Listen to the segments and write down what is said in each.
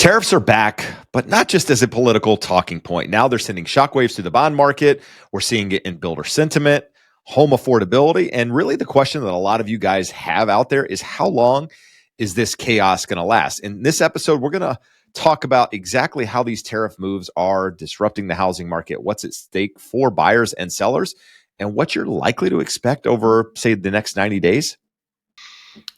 Tariffs are back, but not just as a political talking point. Now they're sending shockwaves through the bond market. We're seeing it in builder sentiment, home affordability. And really, the question that a lot of you guys have out there is how long is this chaos going to last? In this episode, we're going to talk about exactly how these tariff moves are disrupting the housing market, what's at stake for buyers and sellers, and what you're likely to expect over, say, the next 90 days.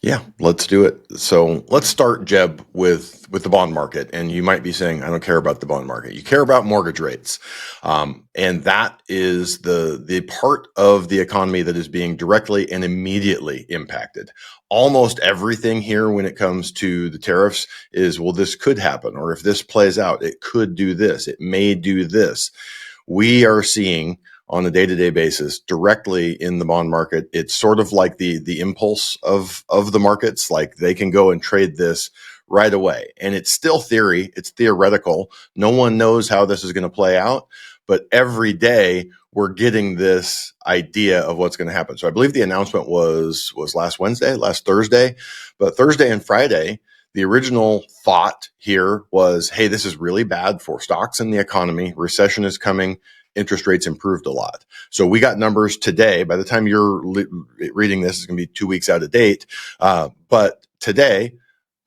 Yeah, let's do it. So let's start, Jeb, with the bond market. And you might be saying, I don't care about the bond market. You care about mortgage rates. And that is the part of the economy that is being directly and immediately impacted. Almost everything here when it comes to the tariffs is, well, this could happen. Or if this plays out, it could do this. It may do this. We are seeing on a day-to-day basis directly in the bond market. It's sort of like the impulse of the markets. Like they can go and trade this right away. And it's still theory. It's theoretical. No one knows how this is going to play out. But every day we're getting this idea of what's going to happen. So I believe the announcement was last Thursday. But Thursday and Friday, the original thought here was, hey, this is really bad for stocks and the economy. Recession is coming. Interest rates improved a lot. So we got numbers today. By the time you're reading this, it's going to be 2 weeks out of date. But today,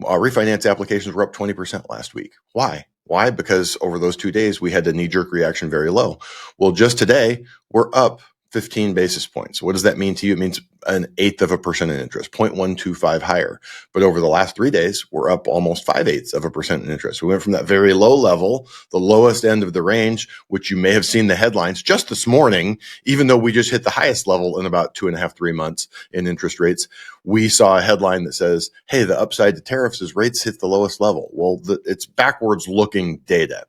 refinance applications were up 20% last week. Why? Why? Because over those 2 days, we had a knee-jerk reaction very low. Well, just today, we're up 15 basis points. What does that mean to you? It means 1/8% in interest, 0.125 higher. But over the last 3 days, we're up almost 5/8% in interest. We went from that very low level, the lowest end of the range, which you may have seen the headlines just this morning, even though we just hit the highest level in about 2.5, 3 months in interest rates. We saw a headline that says, hey, the upside to tariffs is rates hit the lowest level. Well, it's backwards looking data.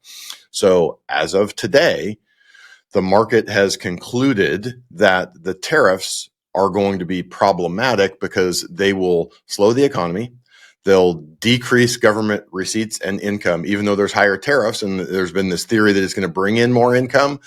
So as of today, the market has concluded that the tariffs are going to be problematic because they will slow the economy. They'll decrease government receipts and income, even though there's higher tariffs. And there's been this theory that it's going to bring in more income.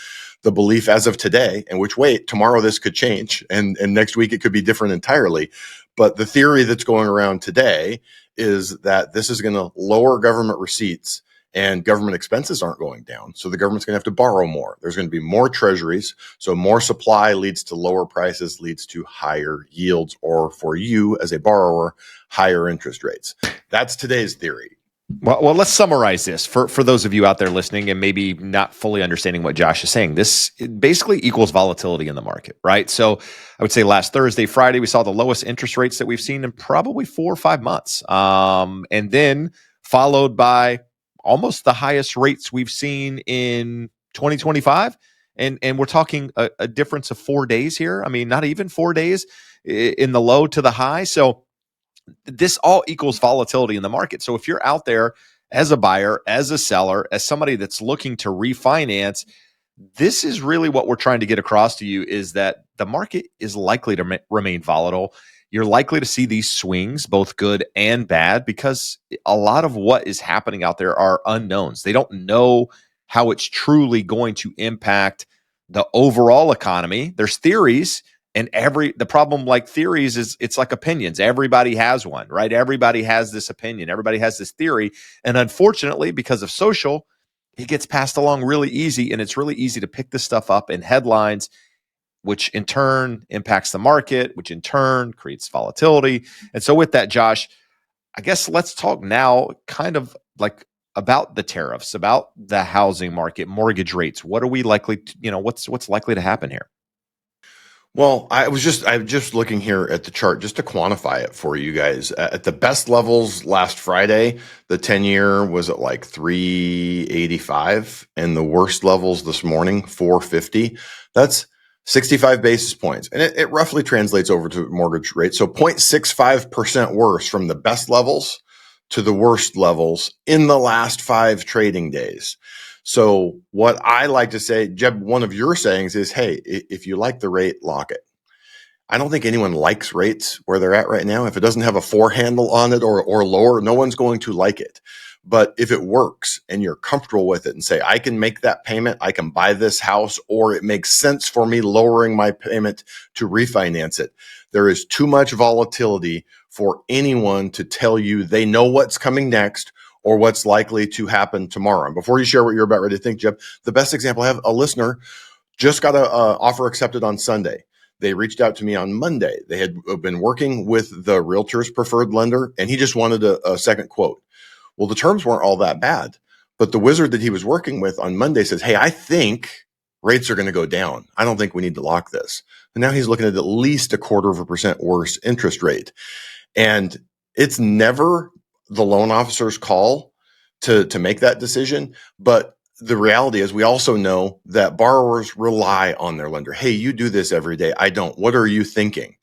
The belief as of today, and which wait, tomorrow this could change. And next week it could be different entirely. But the theory that's going around today is that this is going to lower government receipts. And government expenses aren't going down. So the government's going to have to borrow more. There's going to be more treasuries. So more supply leads to lower prices, leads to higher yields, or for you as a borrower, higher interest rates. That's today's theory. Well, let's summarize this for those of you out there listening and maybe not fully understanding what Josh is saying. This basically equals volatility in the market, right? So I would say last Thursday, Friday, we saw the lowest interest rates that we've seen in probably 4 or 5 months. And then followed by almost the highest rates we've seen in 2025. And we're talking a difference of 4 days here. I mean, not even 4 days in the low to the high. So this all equals volatility in the market. So if you're out there as a buyer, as a seller, as somebody that's looking to refinance, this is really what we're trying to get across to you, is that the market is likely to remain volatile. You're likely to see these swings, both good and bad, because a lot of what is happening out there are unknowns. They don't know how it's truly going to impact the overall economy. There's theories, and the problem like theories is it's like opinions. Everybody has one, right? Everybody has this opinion. Everybody has this theory. And unfortunately, because of social, it gets passed along really easy, and it's really easy to pick this stuff up in headlines, which in turn impacts the market, which in turn creates volatility. And so with that, Josh, I guess let's talk now kind of like about the tariffs, about the housing market, mortgage rates. What are we likely to, what's likely to happen here? Well, I'm just looking here at the chart just to quantify it for you guys. At the best levels last Friday, the 10-year was at like 385, and the worst levels this morning, 450. That's 65 basis points. And it roughly translates over to mortgage rate. So 0.65% worse from the best levels to the worst levels in the last 5 trading days. So what I like to say, Jeb, one of your sayings is, hey, if you like the rate, lock it. I don't think anyone likes rates where they're at right now. If it doesn't have a 4 handle on it or lower, no one's going to like it. But if it works and you're comfortable with it and say, I can make that payment, I can buy this house, or it makes sense for me lowering my payment to refinance it, there is too much volatility for anyone to tell you they know what's coming next, or what's likely to happen tomorrow. And before you share what you're about ready to think, Jeb, the best example, I have a listener just got an offer accepted on Sunday. They reached out to me on Monday. They had been working with the realtor's preferred lender, and he just wanted a second quote. Well, the terms weren't all that bad, but the wizard that he was working with on Monday says, hey, I think rates are going to go down. I don't think we need to lock this. And now he's looking at least 0.25% worse interest rate. And it's never the loan officer's call to make that decision. But the reality is we also know that borrowers rely on their lender. Hey, you do this every day. I don't. What are you thinking?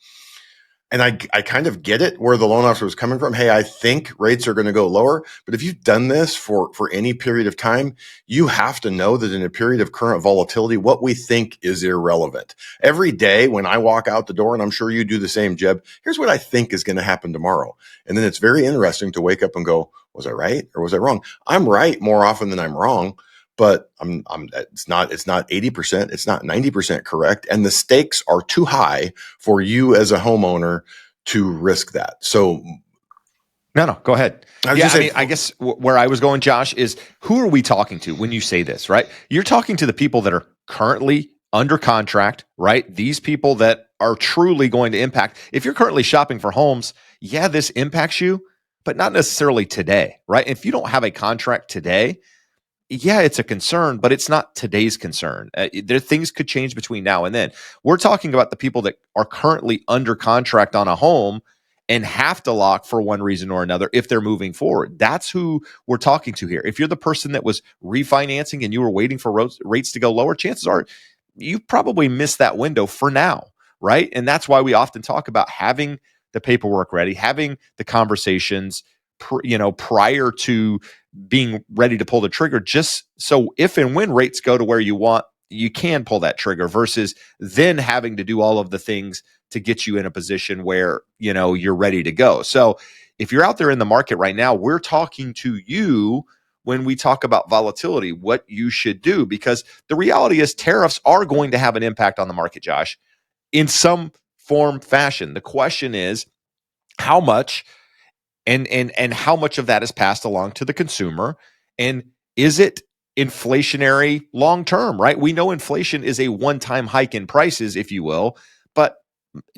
And I kind of get it where the loan officer was coming from. Hey, I think rates are going to go lower. But if you've done this for any period of time, you have to know that in a period of current volatility, what we think is irrelevant. Every day when I walk out the door, and I'm sure you do the same, Jeb, here's what I think is going to happen tomorrow. And then it's very interesting to wake up and go, was I right or was I wrong? I'm right more often than I'm wrong. But it's not 80%, it's not 90% correct. And the stakes are too high for you as a homeowner to risk that. So no, go ahead. I guess where I was going, Josh, is who are we talking to when you say this, right? You're talking to the people that are currently under contract, right? These people that are truly going to impact. If you're currently shopping for homes, yeah, this impacts you, but not necessarily today, right? If you don't have a contract today, yeah, it's a concern, but it's not today's concern. Things could change between now and then. We're talking about the people that are currently under contract on a home and have to lock for one reason or another if they're moving forward. That's who we're talking to here. If you're the person that was refinancing and you were waiting for rates to go lower, chances are you probably missed that window for now, right? And that's why we often talk about having the paperwork ready, having the conversations, prior to being ready to pull the trigger, just so if and when rates go to where you want, you can pull that trigger versus then having to do all of the things to get you in a position where, you're ready to go. So if you're out there in the market right now, we're talking to you when we talk about volatility, what you should do, because the reality is tariffs are going to have an impact on the market, Josh, in some form, fashion. The question is how much and how much of that is passed along to the consumer, and is it inflationary long term, right? We know inflation is a one-time hike in prices, if you will, but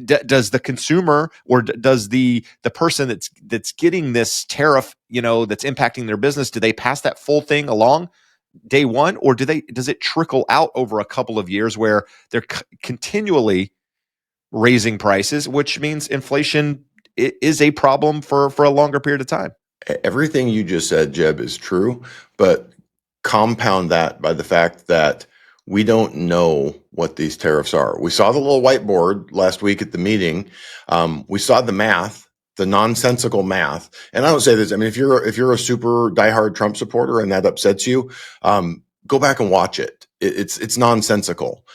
does the consumer or does the person that's getting this tariff, that's impacting their business, do they pass that full thing along day one, or does it trickle out over a couple of years where they're continually raising prices, which means inflation is a problem for a longer period of time? Everything you just said, Jeb, is true, but compound that by the fact that we don't know what these tariffs are. We saw the little whiteboard last week at the meeting. We saw the math, the nonsensical math. And I don't say this. I mean, if you're a super diehard Trump supporter and that upsets you, go back and watch it. It's nonsensical.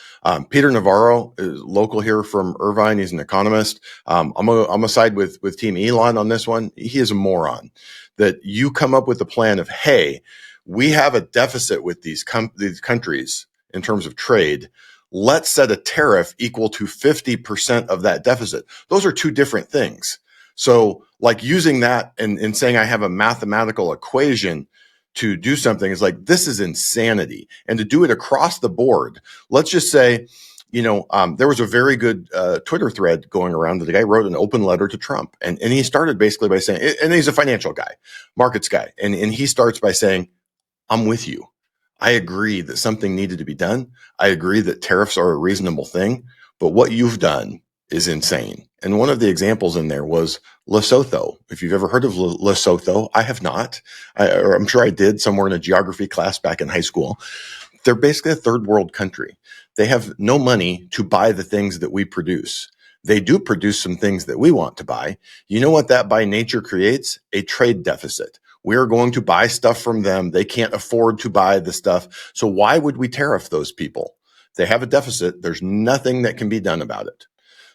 Peter Navarro is local here from Irvine. He's an economist. I'm a side with Team Elon on this one. He is a moron. That you come up with a plan of, hey, we have a deficit with these countries in terms of trade. Let's set a tariff equal to 50% of that deficit. Those are two different things. So like using that and saying I have a mathematical equation to do something is like, this is insanity. And to do it across the board, let's just say, there was a very good Twitter thread going around that the guy wrote an open letter to Trump. And he started basically by saying, and he's a financial guy, markets guy. And he starts by saying, I'm with you. I agree that something needed to be done. I agree that tariffs are a reasonable thing, but what you've done is insane. And one of the examples in there was Lesotho. If you've ever heard of Lesotho, I have not. I'm sure I did somewhere in a geography class back in high school. They're basically a third world country. They have no money to buy the things that we produce. They do produce some things that we want to buy. You know what that by nature creates? A trade deficit. We are going to buy stuff from them. They can't afford to buy the stuff. So why would we tariff those people? They have a deficit. There's nothing that can be done about it.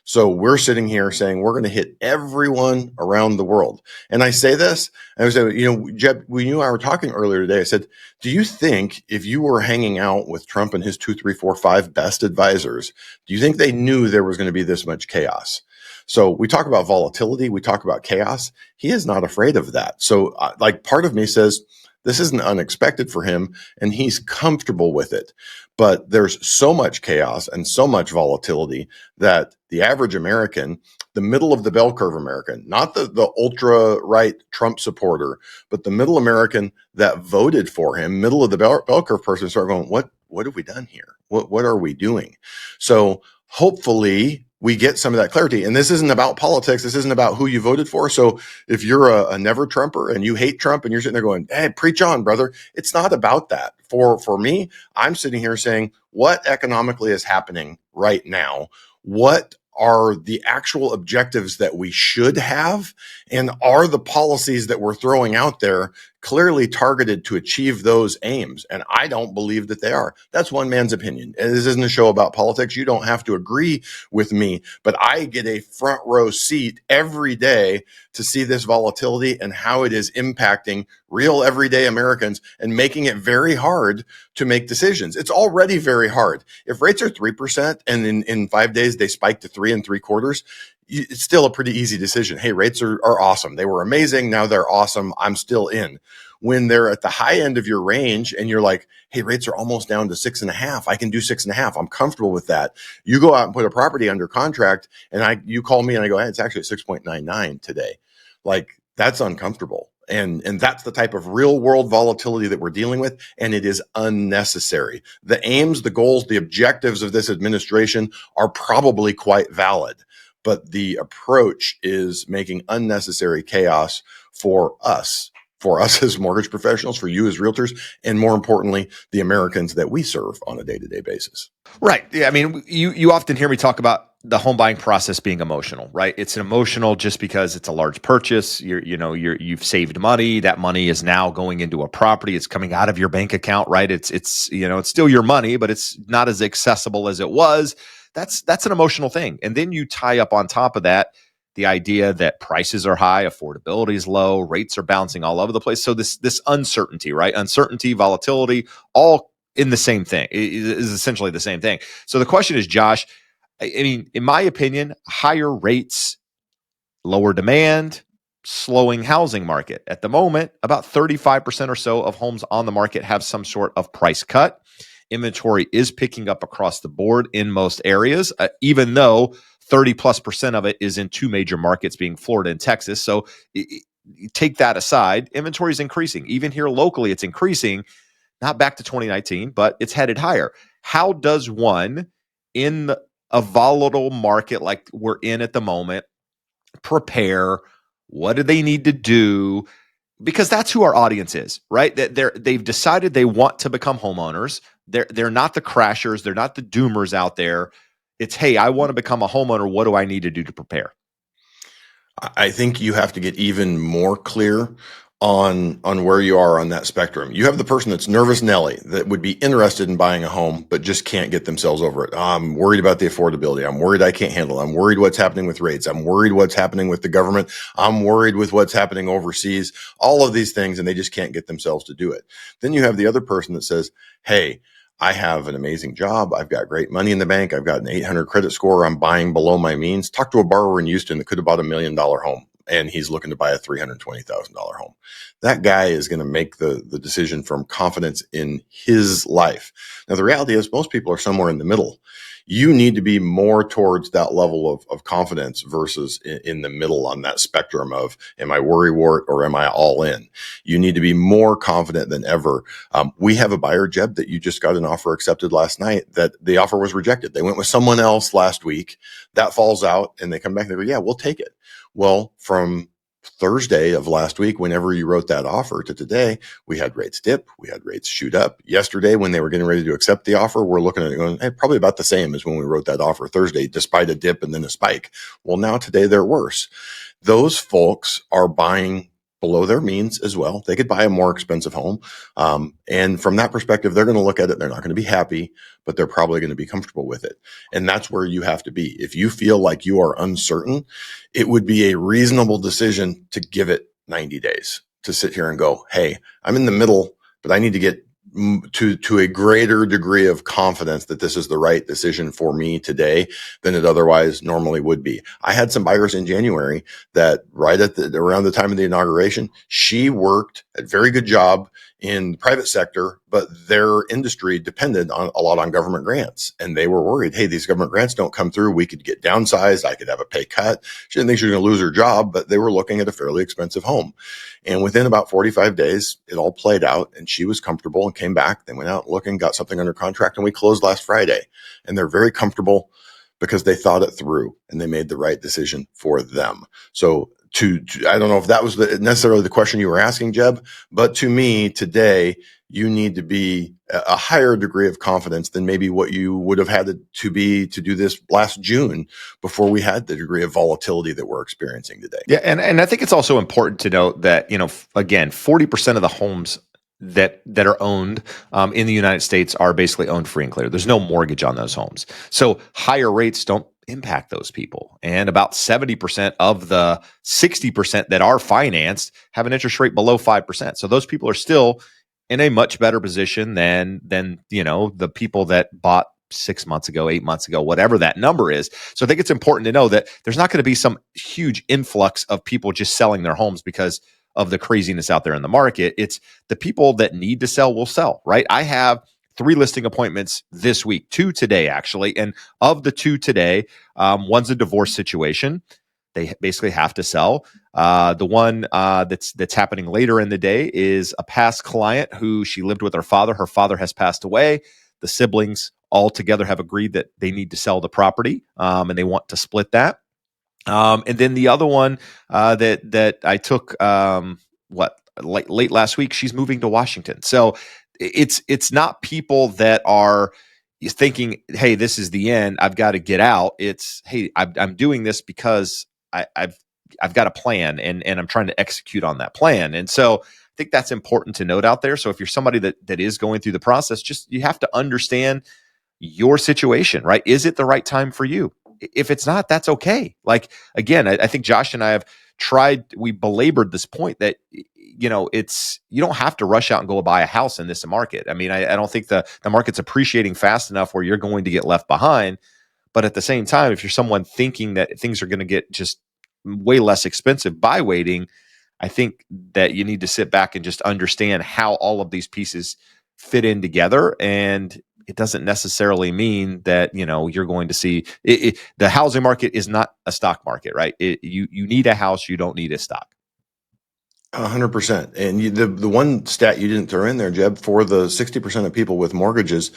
So we're sitting here saying we're going to hit everyone around the world. And I say this, and I said, Jeb, when you and I were talking earlier today, I said, do you think if you were hanging out with Trump and his 2, 3, 4, 5 best advisors, do you think they knew there was going to be this much chaos? So we talk about volatility, we talk about chaos. He is not afraid of that. So like part of me says, this isn't unexpected for him and he's comfortable with it. But there's so much chaos and so much volatility that the average American, the middle of the bell curve American, not the ultra right Trump supporter, but the middle American that voted for him, middle of the bell curve person, start going, what have we done here? What are we doing? So hopefully we get some of that clarity. And this isn't about politics. This isn't about who you voted for. So if you're a never Trumper and you hate Trump and you're sitting there going, hey, preach on, brother. It's not about that. For me, I'm sitting here saying, what economically is happening right now? What are the actual objectives that we should have? And are the policies that we're throwing out there clearly targeted to achieve those aims? And I don't believe that they are. That's one man's opinion. And this isn't a show about politics. You don't have to agree with me, but I get a front row seat every day to see this volatility and how it is impacting real everyday Americans and making it very hard to make decisions. It's already very hard. If rates are 3% and in 5 days they spike to 3.75%, it's still a pretty easy decision. Hey, rates are awesome. They were amazing. Now they're awesome. I'm still in. When they're at the high end of your range and you're like, hey, rates are almost down to 6.5. I can do 6.5. I'm comfortable with that. You go out and put a property under contract and you call me and I go, hey, it's actually at 6.99 today. Like that's uncomfortable. And that's the type of real world volatility that we're dealing with. And it is unnecessary. The aims, the goals, the objectives of this administration are probably quite valid, but the approach is making unnecessary chaos for us as mortgage professionals, for you as realtors, and more importantly, the Americans that we serve on a day-to-day basis. Right. Yeah. I mean, you often hear me talk about the home buying process being emotional, right? It's emotional just because it's a large purchase. You've saved money. That money is now going into a property. It's coming out of your bank account, right? It's still your money, but it's not as accessible as it was. That's an emotional thing. And then you tie up on top of that the idea that prices are high, affordability is low, rates are bouncing all over the place. So this uncertainty, right? Uncertainty, volatility, all in the same thing is essentially the same thing. So the question is, Josh, I mean, in my opinion, higher rates, lower demand, slowing housing market. At the moment, about 35% or so of homes on the market have some sort of price cut. Inventory is picking up across the board in most areas, even though 30+% of it is in two major markets, being Florida and Texas. So take that aside, inventory is increasing. Even here locally, it's increasing, not back to 2019, but it's headed higher. How does one in a volatile market like we're in at the moment prepare? What do they need to do? Because that's who our audience is, right? They've decided they want to become homeowners. They're not the crashers. They're not the doomers out there. It's, hey, I want to become a homeowner. What do I need to do to prepare? I think you have to get even more clear on where you are on that spectrum. You have the person that's nervous Nelly that would be interested in buying a home, but just can't get themselves over it. I'm worried about the affordability. I'm worried I can't handle it. I'm worried what's happening with rates. I'm worried what's happening with the government. I'm worried with what's happening overseas, all of these things, and they just can't get themselves to do it. Then you have the other person that says, hey, I have an amazing job. I've got great money in the bank. I've got an 800 credit score. I'm buying below my means. Talk to a borrower in Houston that could have bought $1 million home and he's looking to buy a $320,000 home. That guy is going to make the decision from confidence in his life. Now, the reality is most people are somewhere in the middle. You need to be more towards that level of confidence versus in the middle on that spectrum of, am I worrywart or am I all in? You need to be more confident than ever. We have a buyer, Jeb, that you just got an offer accepted last night that the offer was rejected. They went with someone else last week. That falls out and they come back and they go, yeah, we'll take it. Well, from Thursday of last week, whenever you wrote that offer to today, we had rates dip, we had rates shoot up. Yesterday, when they were getting ready to accept the offer, we're looking at it going, hey, probably about the same as when we wrote that offer Thursday, despite a dip and then a spike. Well, now today they're worse. Those folks are buying below their means as well. They could buy a more expensive home. And from that perspective, they're going to look at it. They're not going to be happy, but they're probably going to be comfortable with it. And that's where you have to be. If you feel like you are uncertain, it would be a reasonable decision to give it 90 days to sit here and go, hey, I'm in the middle, but I need to get to a greater degree of confidence that this is the right decision for me today than it otherwise normally would be. I had some buyers in January that right at around the time of the inauguration, she worked a very good job in the private sector, but their industry depended on a lot on government grants. And they were worried, hey, these government grants don't come through. We could get downsized. I could have a pay cut. She didn't think she was going to lose her job, but they were looking at a fairly expensive home. And within about 45 days, it all played out and she was comfortable and came back. They went out looking, got something under contract, and we closed last Friday. And they're very comfortable because they thought it through and they made the right decision for them. So I don't know if that was necessarily the question you were asking, Jeb, but to me today, you need to be a higher degree of confidence than maybe what you would have had to be to do this last June before we had the degree of volatility that we're experiencing today. Yeah. And I think it's also important to note that, again, 40% of the homes that are owned in the United States are basically owned free and clear. There's no mortgage on those homes. So higher rates don't impact those people. And about 70% of the 60% that are financed have an interest rate below 5%. So those people are still in a much better position than the people that bought 6 months ago, 8 months ago, whatever that number is. So I think it's important to know that there's not going to be some huge influx of people just selling their homes because of the craziness out there in the market. It's the people that need to sell will sell, right? I have 3 listing appointments this week, 2 today, actually. And of the 2 today, one's a divorce situation. They basically have to sell. The one that's happening later in the day is a past client who she lived with her father. Her father has passed away. The siblings all together have agreed that they need to sell the property, and they want to split that. And then the other one that I took late last week, she's moving to Washington. So it's not people that are thinking, hey, this is the end, I've got to get out. It's, hey, I'm doing this because I've got a plan and I'm trying to execute on that plan. And so I think that's important to note out there. So if you're somebody that is going through the process, you have to understand your situation, right? Is it the right time for you? If it's not, that's okay. Like, again, I think Josh and I have we belabored this point that, you don't have to rush out and go buy a house in this market. I mean, I don't think the market's appreciating fast enough where you're going to get left behind. But at the same time, if you're someone thinking that things are going to get just way less expensive by waiting, I think that you need to sit back and just understand how all of these pieces fit in together. And it doesn't necessarily mean that, you're going to see it. The housing market is not a stock market, right? You need a house. You don't need a stock. 100%. And the one stat you didn't throw in there, Jeb, for the 60% of people with mortgages,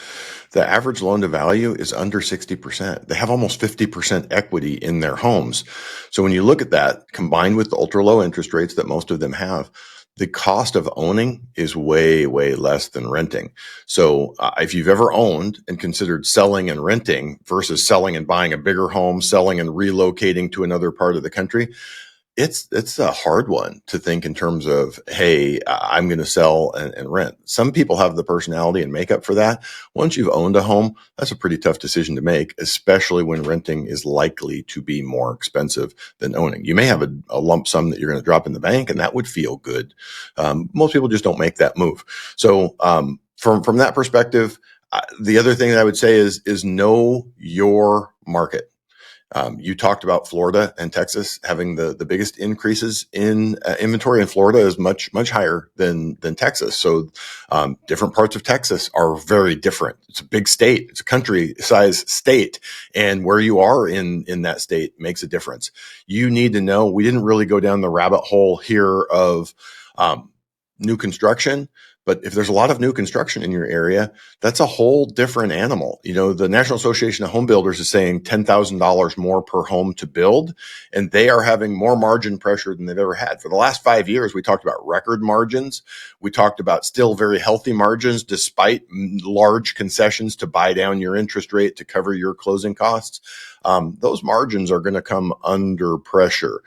the average loan to value is under 60%. They have almost 50% equity in their homes. So when you look at that, combined with the ultra low interest rates that most of them have, the cost of owning is way, way less than renting. So if you've ever owned and considered selling and renting versus selling and buying a bigger home, selling and relocating to another part of the country, it's a hard one to think in terms of, hey, I'm going to sell and rent. Some people have the personality and makeup for that. Once you've owned a home, that's a pretty tough decision to make, especially when renting is likely to be more expensive than owning. You may have a lump sum that you're going to drop in the bank, and that would feel good. Most people just don't make that move. So from that perspective, the other thing that I would say is know your market. You talked about Florida and Texas having the biggest increases in inventory, and Florida is much, much higher than Texas. So different parts of Texas are very different. It's a big state. It's a country size state. And where you are in that state makes a difference. You need to know, we didn't really go down the rabbit hole here of new construction. But if there's a lot of new construction in your area, that's a whole different animal. The National Association of Home Builders is saying $10,000 more per home to build, and they are having more margin pressure than they've ever had. For the last 5 years, we talked about record margins. We talked about still very healthy margins despite large concessions to buy down your interest rate to cover your closing costs. Those margins are going to come under pressure.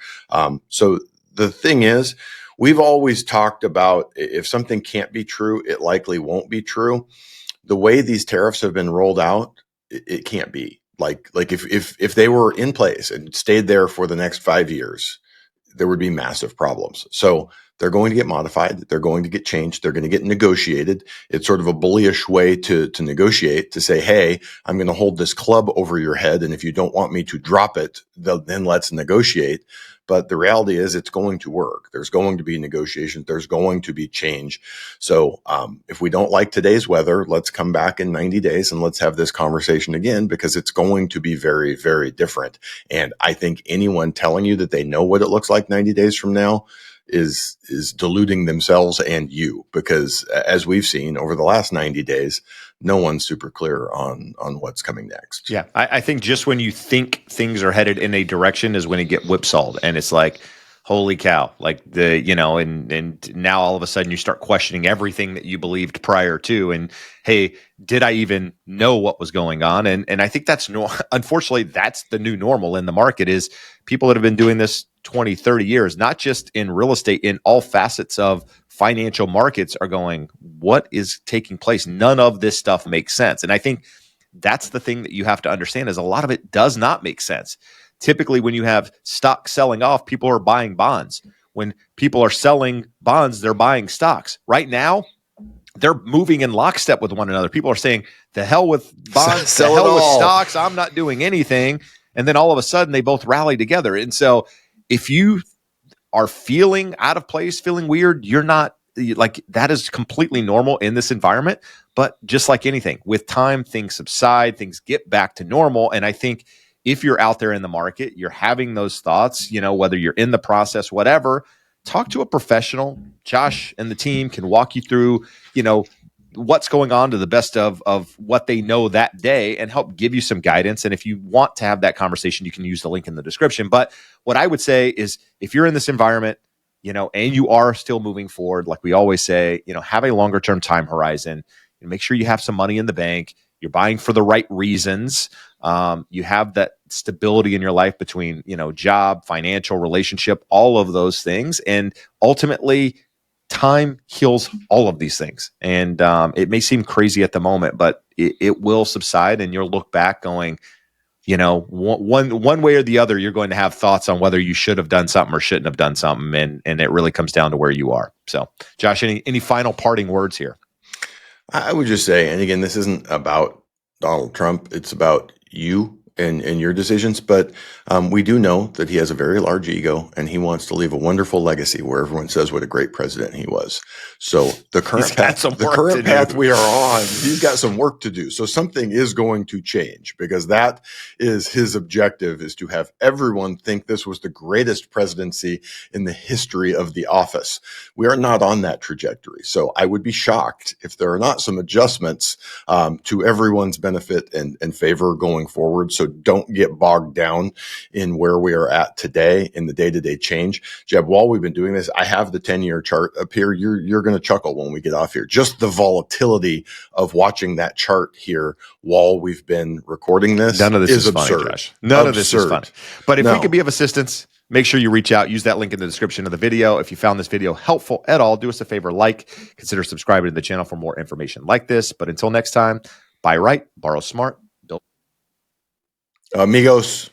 So the thing is, we've always talked about if something can't be true, it likely won't be true. The way these tariffs have been rolled out, it can't be. Like if they were in place and stayed there for the next 5 years, there would be massive problems. So they're going to get modified. They're going to get changed. They're going to get negotiated. It's sort of a bullish way to negotiate, to say, hey, I'm going to hold this club over your head. And if you don't want me to drop it, then let's negotiate. But the reality is it's going to work. There's going to be negotiations. There's going to be change. So if we don't like today's weather, let's come back in 90 days and let's have this conversation again, because it's going to be very, very different. And I think anyone telling you that they know what it looks like 90 days from now is deluding themselves and you, because as we've seen over the last 90 days, no one's super clear on what's coming next. Yeah, I think just when you think things are headed in a direction is when it get whipsawed, and it's like, holy cow! Like and now all of a sudden you start questioning everything that you believed prior to, and hey, did I even know what was going on? And I think that's unfortunately that's the new normal in the market, is people that have been doing this 20, 30 years, not just in real estate, in all facets of financial markets, are going, what is taking place? None of this stuff makes sense. And I think that's the thing that you have to understand, is a lot of it does not make sense. Typically, when you have stock selling off, people are buying bonds. When people are selling bonds, they're buying stocks. Right now, they're moving in lockstep with one another. People are saying, the hell with bonds, the hell with stocks, I'm not doing anything. And then all of a sudden, they both rally together. And so if you are feeling out of place, feeling weird, you're not, like, that is completely normal in this environment. But just like anything, with time, things subside, things get back to normal. And I think if you're out there in the market, you're having those thoughts, whether you're in the process, whatever, talk to a professional. Josh and the team can walk you through, what's going on to the best of what they know that day, and help give you some guidance. And if you want to have that conversation, you can use the link in the description. But what I would say is, if you're in this environment, and you are still moving forward, like we always say, have a longer term time horizon, and make sure you have some money in the bank. You're buying for the right reasons. You have that stability in your life between, job, financial, relationship, all of those things. And ultimately, time heals all of these things. And it may seem crazy at the moment, but it will subside, and you'll look back going, one way or the other, you're going to have thoughts on whether you should have done something or shouldn't have done something. And it really comes down to where you are. So, Josh, any final parting words here? I would just say, and again, this isn't about Donald Trump. It's about you and your decisions. But we do know that he has a very large ego, and he wants to leave a wonderful legacy where everyone says what a great president he was. So the current path we are on, he's got some work to do. So something is going to change, because that is his objective, is to have everyone think this was the greatest presidency in the history of the office. We are not on that trajectory. So I would be shocked if there are not some adjustments to everyone's benefit and favor going forward. So don't get bogged down in where we are at today in the day-to-day change. Jeb, while we've been doing this, I have the 10-year chart up here. You're going to chuckle when we get off here. Just the volatility of watching that chart here while we've been recording this. None of this is absurd. Funny, Josh. None of this is fun. But if we could be of assistance, make sure you reach out. Use that link in the description of the video. If you found this video helpful at all, do us a favor, consider subscribing to the channel for more information like this. But until next time, buy right, borrow smart, build. Amigos.